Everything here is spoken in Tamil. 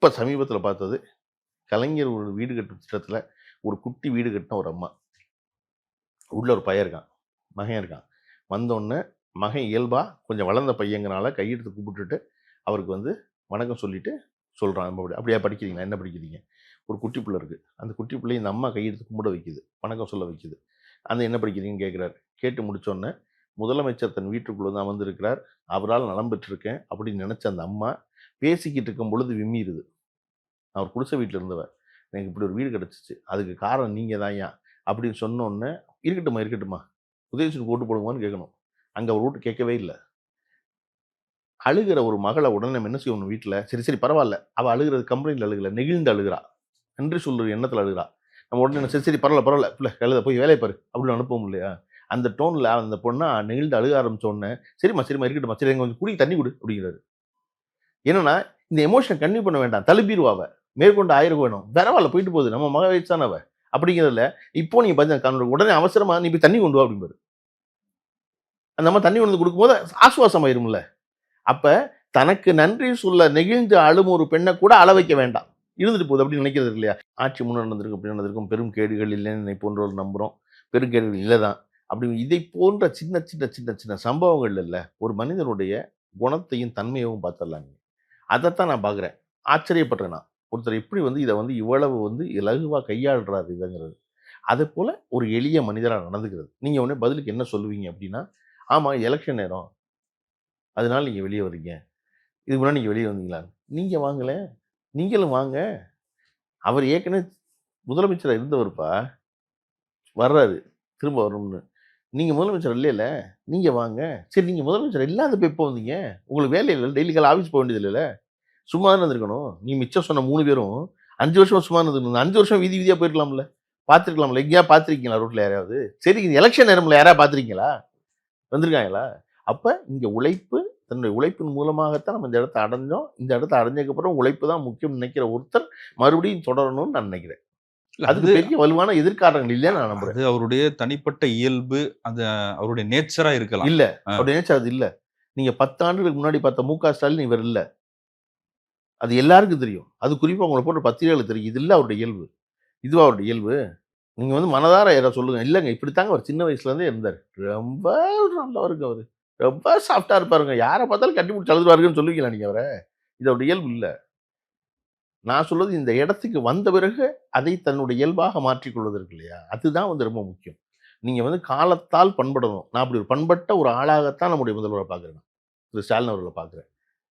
இப்போ சமீபத்தில் பார்த்தது, கலைஞர் ஒரு வீடு கட்டும் திட்டத்தில் ஒரு குட்டி வீடு கட்டின ஒரு அம்மா. உள்ள ஒரு பையன் இருக்கான், மகன் இருக்கான். வந்தோடனே மகன் இயல்பா கொஞ்சம் வளர்ந்த பையங்கிறனால கையெடுத்து கும்பிட்டுட்டு அவருக்கு வந்து வணக்கம் சொல்லிட்டு சொல்கிறான். அப்படியா படிக்கிறீங்களா, என்ன படிக்கிறீங்க? ஒரு குட்டி பிள்ளை இருக்குது. அந்த குட்டி பிள்ளை இந்த அம்மா கையெடுத்து கும்பிட வைக்குது, வணக்கம் சொல்ல வைக்குது. அந்த என்ன படிக்கிறீங்கன்னு கேட்குறாரு. கேட்டு முடித்தோடனே முதலமைச்சர் தன் வீட்டுக்குள்ளே வந்து அமர்ந்திருக்கிறார். அவரால் நலம் பெற்றிருக்கேன் அப்படின்னு நினச்ச அந்த அம்மா பேசிக்கிட்டு இருக்கும் பொழுது விம்மிடுது. அவர் குடிசை வீட்டில் இருந்தவர், எனக்கு இப்படி ஒரு வீடு கிடச்சிச்சு, அதுக்கு காரணம் நீங்கள் தான் ஏன் அப்படின்னு சொன்னோடனே, இருக்கட்டுமா இருக்கட்டுமா உதயசூனுக்கு ஓட்டு போடுங்கன்னு கேட்கணும். அங்கே அவர் ஓட்டு கேட்கவே இல்லை. அழுகிற ஒரு மகளை உடனே நம்ம என்ன செய்யணும் வீட்டில், சரி சரி பரவாயில்ல, அவள் அழுகிறது கம்ப்ளைண்ட் அழுகலை, நெகிழ்ந்து அழுகிறா, நன்றி சொல்கிற எண்ணத்தில் அழுகிறா. நம்ம உடனே சரி சரி பரவாயில்ல பரவாயில்ல பிள்ளை கழுத போய் வேலையை பாரு அப்படின்னு அனுப்பவும் இல்லையா? அந்த டோனில் அந்த பொண்ணா நெகிழ்ந்து அழுக ஆரம்பிச்ச உடனே, சரிம்மா சரிம்மா இருக்கட்டுமா, சரி எங்க கொஞ்சம் குடி தண்ணி கொடு அப்படிங்கிறாரு. என்னன்னா இந்த எமோஷனை கன்னியூ பண்ண வேண்டாம், தழுப்பிடுவாவ, மேற்கொண்டு ஆயிரம் வேணும், பரவாயில்ல போயிட்டு போகுது, நம்ம மக வயசு தானே அவ அப்படிங்கிறதுல இப்போ நீங்க பார்த்தீங்க உடனே அவசரமா நீ போய் தண்ணி கொண்டு வா அப்படிம்பாரு. அந்த அம்மா தண்ணி கொண்டு வந்து கொடுக்கும்போது ஆசுவாசம் ஆயிரும்ல. அப்ப தனக்கு நன்றி சொல்ல நெகிழ்ந்து அழும் ஒரு பெண்ணை கூட அள வைக்க வேண்டாம், இருந்துட்டு போகுது அப்படின்னு நினைக்கிறது இல்லையா? ஆட்சி முன்ன நடந்திருக்கும் அப்படி நடந்திருக்கும், பெரும் கேடுகள் இல்லைன்னு போன்றவர்கள் நம்புறோம், பெருங்கேடுகள் இல்லைதான் அப்படி. இதை போன்ற சின்ன சின்ன சின்ன சின்ன சம்பவங்கள் இல்லை ஒரு மனிதனுடைய குணத்தையும் தன்மையவும் பார்த்துடலாங்க. அதைத்தான் நான் பார்க்குறேன், ஆச்சரியப்படுறேன் நான். ஒருத்தர் எப்படி வந்து இதை வந்து இவ்வளவு வந்து இலகுவாக கையாளுறாரு இதுங்கிறது. அதே போல் ஒரு எளிய மனிதராக நடந்துக்கிறது. நீங்கள் உடனே பதிலுக்கு என்ன சொல்லுவீங்க அப்படின்னா, ஆமாம் எலெக்ஷன் நேரம், அதனால நீங்கள் வெளியே வரீங்க, இதுக்கு முன்னாடி நீங்கள் வெளியே வந்தீங்களா? நீங்கள் வாங்கலை, நீங்களும் வாங்க. அவர் ஏற்கனவே முதலமைச்சராக இருந்தவர்ப்பா, வர்றாரு திரும்ப வரணும்னு. நீங்கள் முதலமைச்சர் இல்லைல்ல, நீங்கள் வாங்க. சரி நீங்கள் முதலமைச்சர் இல்லாதப்போ எப்போ வந்தீங்க? உங்களுக்கு வேலை இல்லை, டெய்லி காலை ஆஃபீஸ் போக வேண்டியது இல்லைல்ல, சும்மா தானே இருந்திருக்கணும். நீ மிச்சம் சொன்ன 3 பேரும் 5 வருஷமா சும்மா இருந்திருக்கணும். 5 வருஷம் வீதி வீதியா போயிருக்கலாம்ல, பார்த்துருக்கலாம்ல. எங்கேயா பார்த்துருக்கீங்களா ரோட்ல யாராவது? சரி எலெக்ஷன் நேரம்ல யாராவது பார்த்துருக்கீங்களா? வந்திருக்காங்களா? அப்ப இங்க உழைப்பு, தன்னுடைய உழைப்பின் மூலமாகத்தான் நம்ம இந்த இடத்த அடைஞ்சோம். இந்த இடத்த அடைஞ்சதுக்கப்புறம் உழைப்பு தான் முக்கியம் நினைக்கிற ஒருத்தர் மறுபடியும் தொடரணும்னு நான் நினைக்கிறேன். அதுக்கு பெரிய வலுவான எதிர்காரணங்கள் இல்லைன்னு நான் நம்புறேன். அது அவருடைய தனிப்பட்ட இயல்பு, அது அவருடைய நேச்சரா இருக்கலாம். இல்ல, அவருடைய நேச்சர் அது இல்ல. நீங்க 10 ஆண்டுகளுக்கு முன்னாடி பார்த்த மு.க. ஸ்டாலின் இவர் இல்ல. அது எல்லாருக்கும் தெரியும். அது குறிப்பா உங்கள போன்ற பத்திரிகையாளருக்கு தெரியும். இது இல்ல அவருடைய இயல்பு. இதுவா அவருடைய இயல்பு? நீங்க வந்து மனதார யாராவது சொல்லுங்க. இல்லங்க இப்படித்தாங்க அவர் சின்ன வயசுல இருந்தே இருந்தாரு. ரொம்ப நல்லவருங்க அவரு. ரொம்ப சாஃப்ட்டா இருப்பாருங்க. யார பார்த்தாலும் கட்டி பிடிச்சு அழுதுருவாருன்னு சொல்லுவீங்களா நீங்க அவர? இது அவருடைய இயல்பு இல்ல. நான் சொல்வது இந்த இடத்துக்கு வந்த பிறகு அதை தன்னுடைய இயல்பாக மாற்றிக் கொள்வது இருக்கு இல்லையா? அதுதான் வந்து ரொம்ப முக்கியம். நீங்க வந்து காலத்தால் பண்படணும். நான் அப்படி ஒரு பண்பட்ட ஒரு ஆளாகத்தான் நம்முடைய முதல்வர பார்க்கிறேன். திரு ஸ்டாலின் அவர்கள பார்க்கிறேன்.